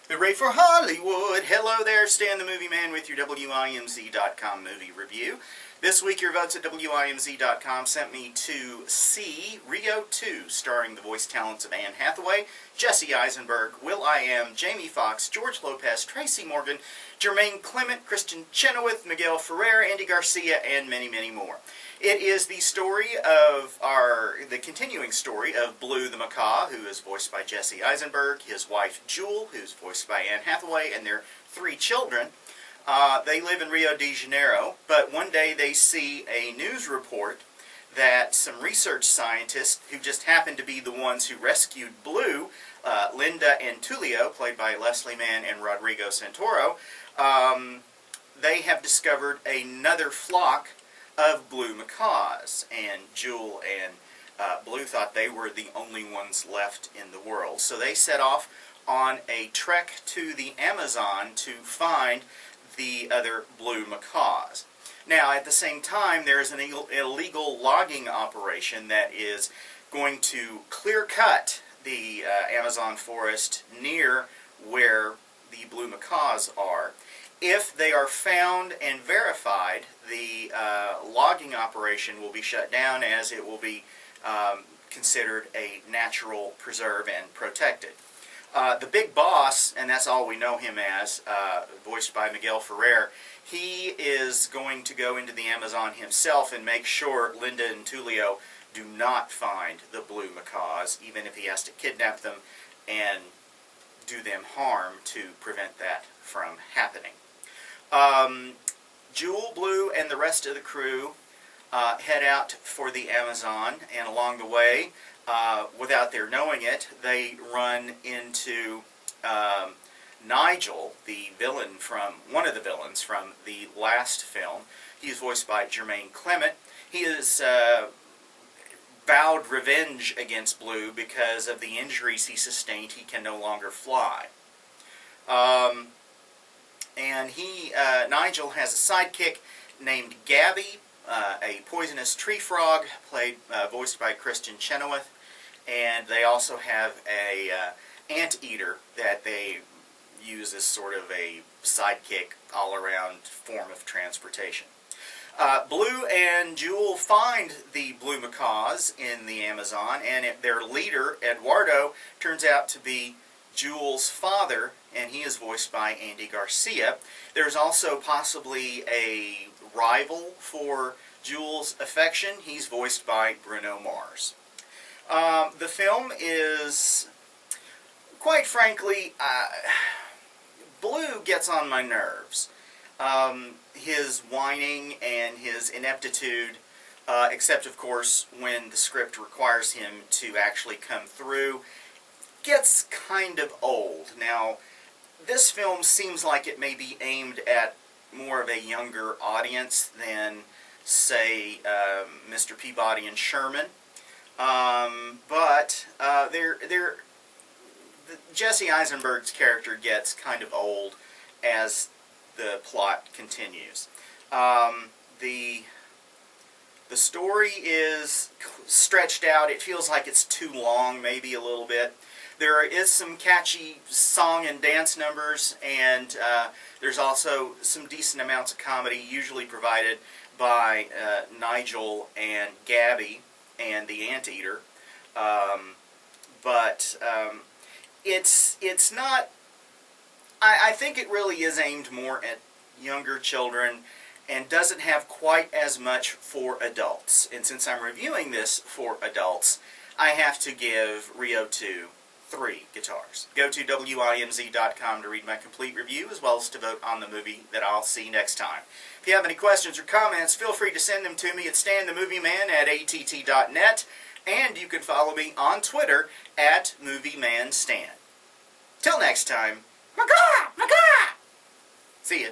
Hooray for Hollywood! Hello there, Stan the Movie Man with your WIMZ.com movie review. This week your votes at WIMZ.com sent me to see Rio 2, starring the voice talents of Anne Hathaway, Jesse Eisenberg, will.i.am, Jamie Foxx, George Lopez, Tracy Morgan, Jermaine Clement, Kristin Chenoweth, Miguel Ferrer, Andy Garcia, and many, many more. It is the story of the continuing story of Blue the Macaw, who is voiced by Jesse Eisenberg, his wife Jewel, who's voiced by Anne Hathaway, and their 3 children. They live in Rio de Janeiro, but one day they see a news report that some research scientists, who just happened to be the ones who rescued Blue, Linda and Tulio, played by Leslie Mann and Rodrigo Santoro, they have discovered another flock of blue macaws, and Jewel and Blue thought they were the only ones left in the world. So they set off on a trek to the Amazon to find the other blue macaws. Now, at the same time, there is an illegal logging operation that is going to clear-cut the Amazon forest near where the blue macaws are. If they are found and verified, the logging operation will be shut down, as it will be considered a natural preserve and protected. The big boss, and that's all we know him as, voiced by Miguel Ferrer, he is going to go into the Amazon himself and make sure Linda and Tulio do not find the blue macaws, even if he has to kidnap them and do them harm to prevent that from happening. Jewel, Blue, and the rest of the crew head out for the Amazon, and along the way, without their knowing it, they run into Nigel, the villain from one of the villains from the last film. He's voiced by Jermaine Clement. He has vowed revenge against Blue because of the injuries he sustained. He can no longer fly. And Nigel has a sidekick named Gabby, a poisonous tree frog, voiced by Kristin Chenoweth, and they also have a anteater that they use as sort of a sidekick all-around form of transportation. Blue and Jewel find the blue macaws in the Amazon, and their leader, Eduardo, turns out to be Jewel's father, and he is voiced by Andy Garcia. There's also possibly a rival for Jewel's affection. He's voiced by Bruno Mars. The film is, quite frankly, Blue gets on my nerves. His whining and his ineptitude, except of course when the script requires him to actually come through, gets kind of old. Now, this film seems like it may be aimed at more of a younger audience than, say, Mr. Peabody and Sherman. Jesse Eisenberg's character gets kind of old as the plot continues. The story is stretched out. It feels like it's too long, maybe a little bit. There is some catchy song and dance numbers, and there's also some decent amounts of comedy, usually provided by Nigel and Gabby and the Anteater. It's not... I think it really is aimed more at younger children and doesn't have quite as much for adults. And since I'm reviewing this for adults, I have to give Rio 2 3 guitars. Go to WIMZ.com to read my complete review, as well as to vote on the movie that I'll see next time. If you have any questions or comments, feel free to send them to me at StanTheMovieMan@att.net, and you can follow me on Twitter at MovieManStan. Till next time, Macaw! Macaw! See ya.